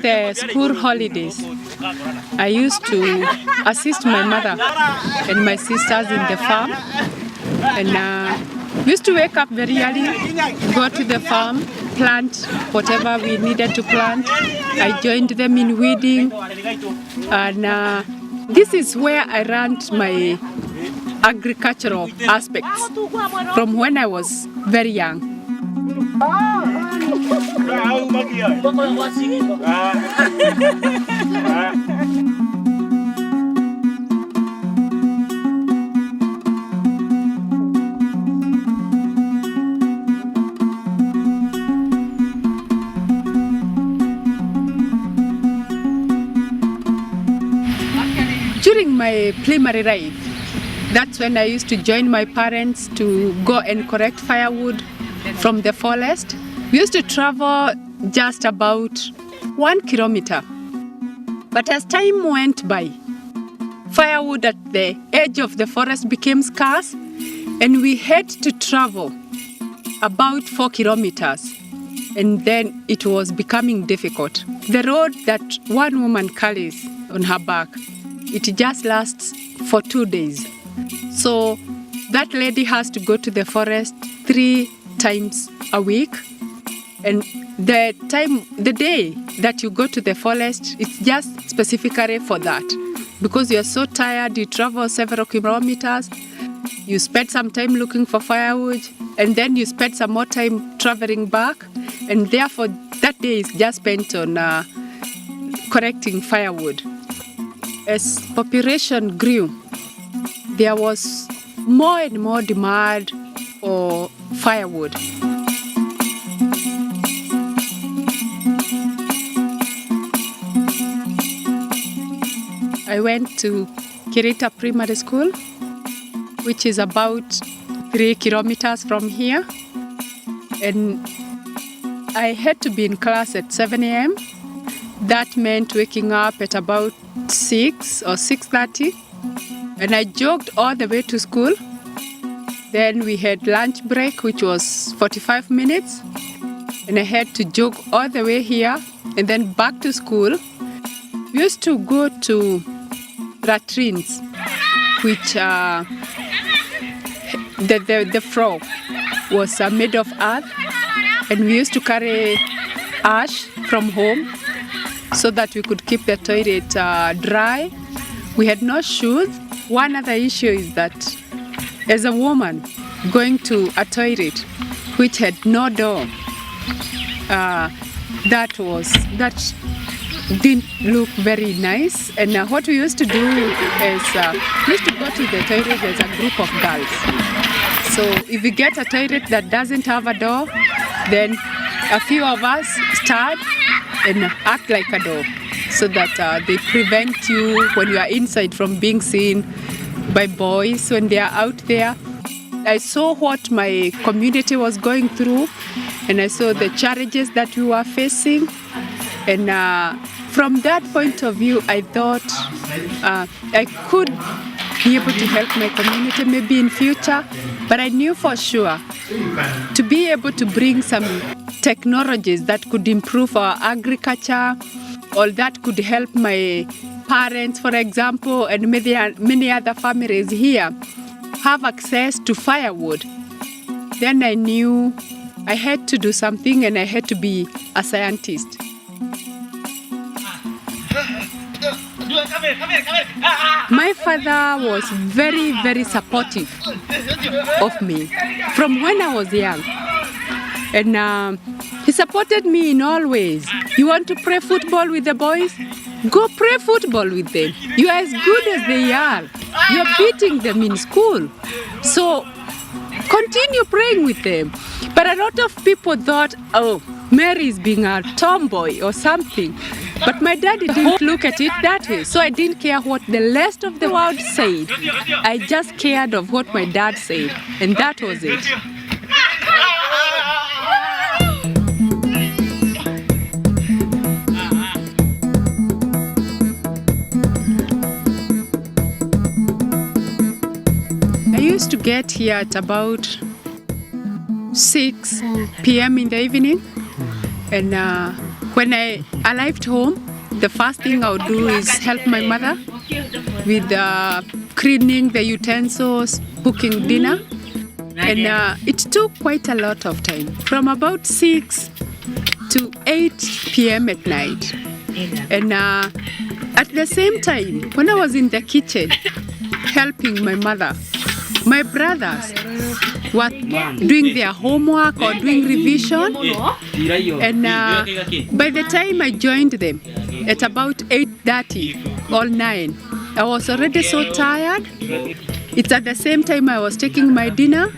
during the school holidays, I used to assist my mother and my sisters in the farm. And we used to wake up very early, go to the farm, plant whatever we needed to plant. I joined them in weeding. And this is where I learned my agricultural aspects from when I was very young. During my primary life, that's when I used to join my parents to go and collect firewood from the forest. We used to travel just about 1 kilometer. But as time went by, firewood at the edge of the forest became scarce, and we had to travel about 4 kilometers. And then it was becoming difficult. The road that one woman carries on her back, it just lasts for 2 days. So that lady has to go to the forest 3 times a week. And the day that you go to the forest, it's just specifically for that. Because you're so tired, you travel several kilometers, you spend some time looking for firewood, and then you spend some more time traveling back. And therefore, that day is just spent on collecting firewood. As population grew, there was more and more demand for firewood. I went to Kirita Primary School, which is about 3 kilometers from here. And I had to be in class at 7 a.m. That meant waking up at about 6 or 6:30. And I jogged all the way to school. Then we had lunch break, which was 45 minutes. And I had to jog all the way here and then back to school. We used to go to latrines, which the floor was made of earth. And we used to carry ash from home so that we could keep the toilet dry. We had no shoes. One other issue is that as a woman going to a toilet which had no door, that didn't look very nice. And what we used to do is we used to go to the toilet as a group of girls. So if we get a toilet that doesn't have a door, then a few of us stand and act like a door, so that they prevent you when you are inside from being seen by boys when they are out there. I saw what my community was going through, and I saw the challenges that we were facing. And from that point of view, I thought I could be able to help my community maybe in future. But I knew for sure to be able to bring some technologies that could improve our agriculture, or that could help my parents, for example, and many other families here have access to firewood. Then I knew I had to do something, and I had to be a scientist. My father was very, very supportive of me from when I was young. And he supported me in all ways. You want to play football with the boys? Go play football with them. You are as good as they are. You're beating them in school. So continue playing with them. But a lot of people thought, oh, Mary is being a tomboy or something. But my daddy didn't look at it that way. So I didn't care what the rest of the world said. I just cared of what my dad said. And that was it. I used to get here at about 6 p.m. in the evening. And When I arrived home, the first thing I would do is help my mother with cleaning the utensils, cooking dinner. And it took quite a lot of time, from about 6 to 8 p.m. at night. And at the same time, when I was in the kitchen helping my mother, my brothers were doing their homework or doing revision. And by the time I joined them at about 8:30 or 9, I was already so tired. It's at the same time I was taking my dinner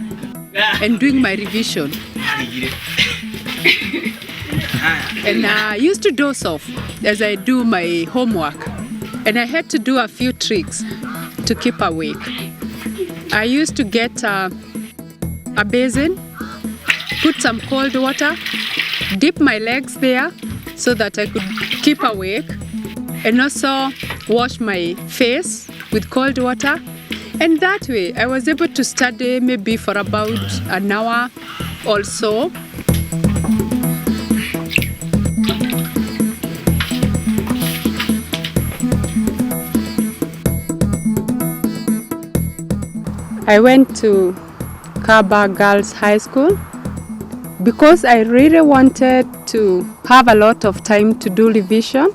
and doing my revision. And I used to doze off as I do my homework. And I had to do a few tricks to keep awake. I used to get a basin, put some cold water, dip my legs there so that I could keep awake, and also wash my face with cold water. And that way I was able to study maybe for about an hour or so. I went to Kaba Girls High School because I really wanted to have a lot of time to do revision.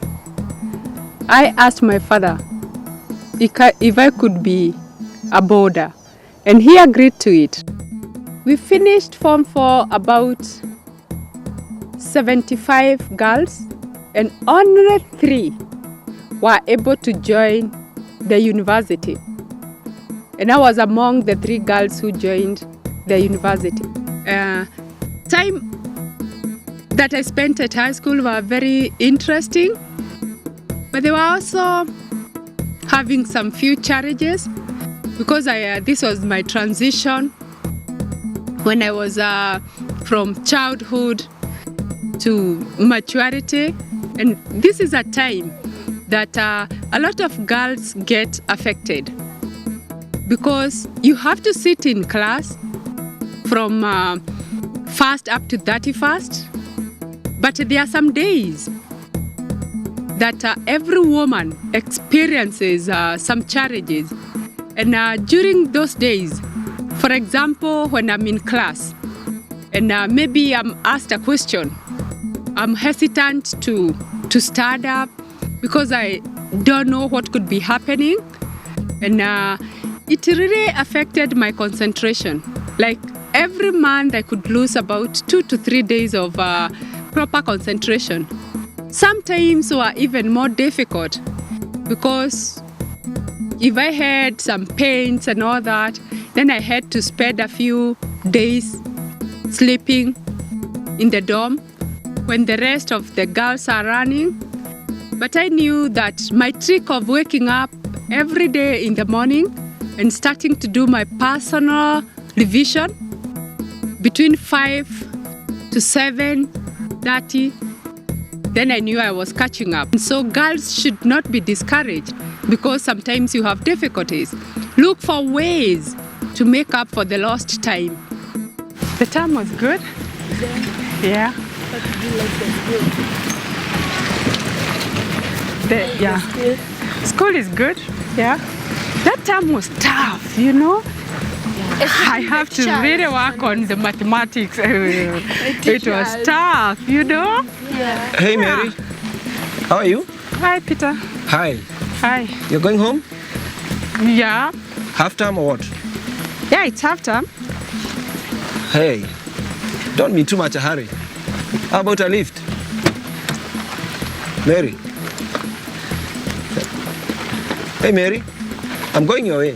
I asked my father if I could be a boarder, and he agreed to it. We finished Form 4 about 75 girls, and only 3 were able to join the university. And I was among the 3 girls who joined the university. Time that I spent at high school were very interesting, but they were also having some few challenges because this was my transition when I was from childhood to maturity. And this is a time that a lot of girls get affected, because you have to sit in class from 1st up to 31st. But there are some days that every woman experiences some challenges. And during those days, for example, when I'm in class and maybe I'm asked a question, I'm hesitant to stand up because I don't know what could be happening. And it really affected my concentration. Like every month I could lose about 2 to 3 days of proper concentration. Sometimes were even more difficult because if I had some pains and all that, then I had to spend a few days sleeping in the dorm when the rest of the girls are running. But I knew that my trick of waking up every day in the morning and starting to do my personal revision between 5 to 7:30, then I knew I was catching up. And so girls should not be discouraged because sometimes you have difficulties. Look for ways to make up for the lost time. The term was good. Yeah. What did you like the school? Yeah. School is good. Yeah. That term was tough, you know. I have to really work on the mathematics. It was tough, you know. Yeah. Hey Mary, how are you? Hi, Peter. Hi. Hi. You're going home? Yeah. Half time or what? Yeah, it's half time. Hey, don't be in too much a hurry. How about a lift? Mary. Hey Mary, I'm going your way.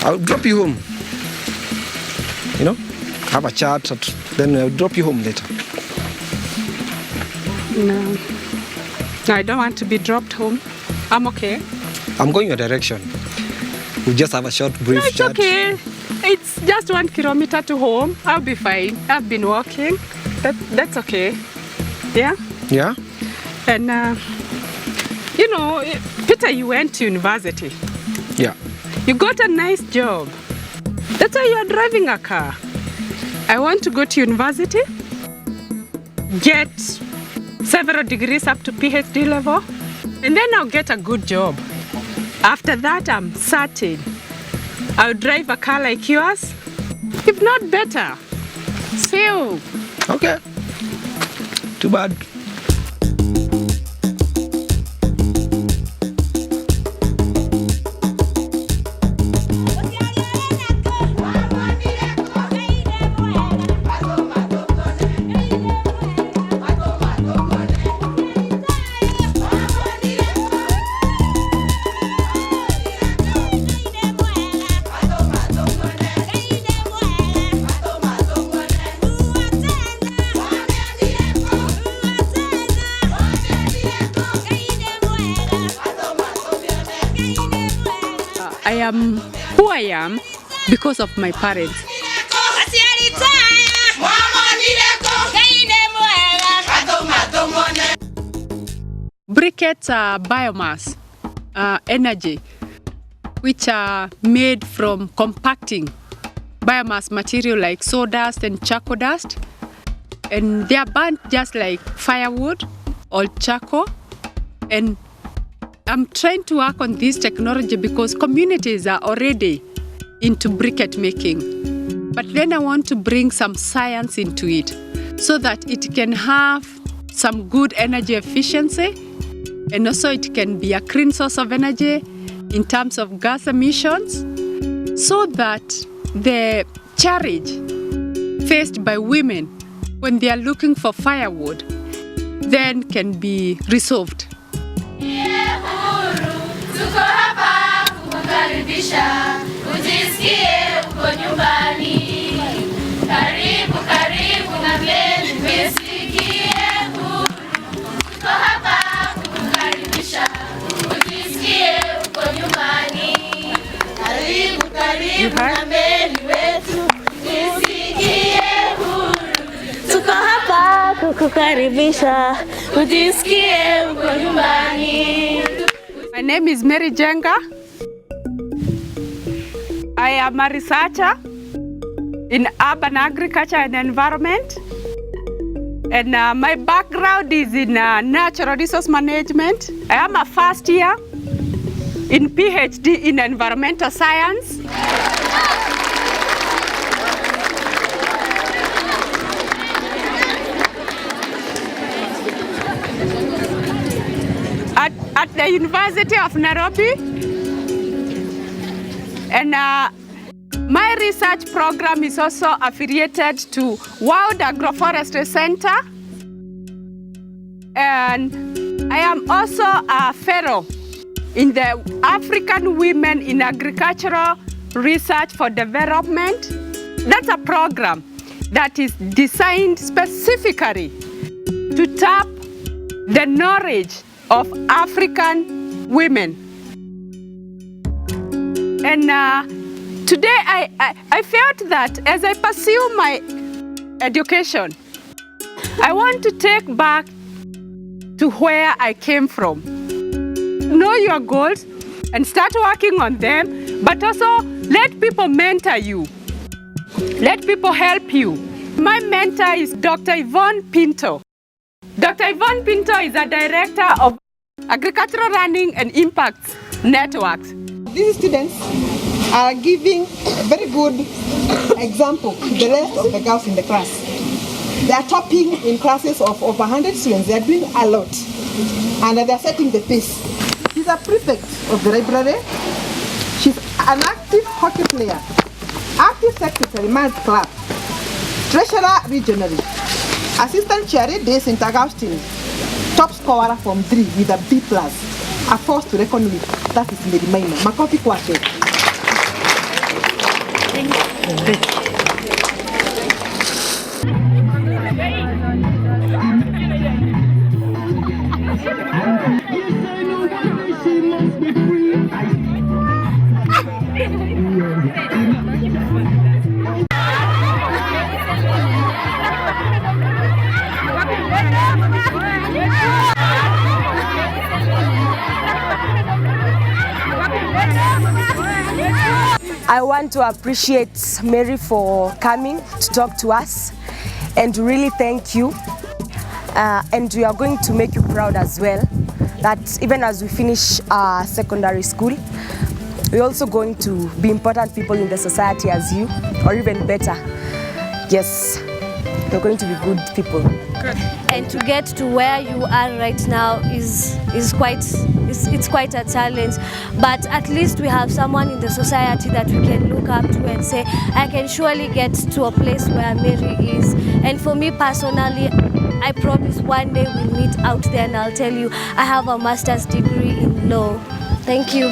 I'll drop you home. You know, have a chat, then I'll drop you home later. No, I don't want to be dropped home. I'm okay. I'm going your direction. We'll just have a short, brief It's chat. okay. It's just 1 kilometer to home. I'll be fine. I've been walking. That's okay. Yeah? Yeah? And, you know, Peter, you went to university. Yeah. You got a nice job. That's why you are driving a car. I want to go to university, get several degrees up to PhD level, and then I'll get a good job. After that, I'm certain I'll drive a car like yours, if not better. See you. Okay. Too bad. I am who I am because of my parents. Briquettes are biomass energy, which are made from compacting biomass material like sawdust and charcoal dust, and they are burnt just like firewood or charcoal. And I'm trying to work on this technology because communities are already into briquette making. But then I want to bring some science into it so that it can have some good energy efficiency, and also it can be a clean source of energy in terms of gas emissions, so that the challenge faced by women when they are looking for firewood then can be resolved. Tuko hapa kukukaribisha, ujisikie uko nyumbani. Karibu, karibu na mgeni, ujisikie huru. Tuko hapa kukukaribisha, ujisikie uko nyumbani. Karibu, karibu na mgeni wetu, ujisikie huru. Tuko hapa kukukaribisha, ujisikie uko nyumbani. My name is Njenga. I am a researcher in urban agriculture and environment. And my background is in natural resource management. I am a first year in PhD in environmental science. At the University of Nairobi, and my research program is also affiliated to World Agroforestry Center, and I am also a fellow in the African Women in Agricultural Research for Development. That's a program that is designed specifically to tap the knowledge of African women. And today I felt that as I pursue my education, I want to take back to where I came from. Know your goals and start working on them, but also let people mentor you. Let people help you. My mentor is Dr. Yvonne Pinto. Dr. Yvonne Pinto is a director of Agricultural Learning and Impact Networks. These students are giving a very good example to the rest of the girls in the class. They are topping in classes of over 100 students. They are doing a lot, and they are setting the pace. She's a prefect of the library. She's an active hockey player, active secretary, men's club, treasurer regionally, assistant chair days in St. Augustine, top scorer from 3 with a B+, a force to reckon with. That is Mary Maina. Makofi kwake. I want to appreciate Mary for coming to talk to us and really thank you. And we are going to make you proud as well, that even as we finish secondary school, we're also going to be important people in the society as you, or even better. Yes, we're going to be good people. Good. And to get to where you are right now is quite a challenge, but at least we have someone in the society that we can look up to and say, I can surely get to a place where Mary is. And for me personally, I promise one day we'll meet out there and I'll tell you I have a master's degree in law. Thank you.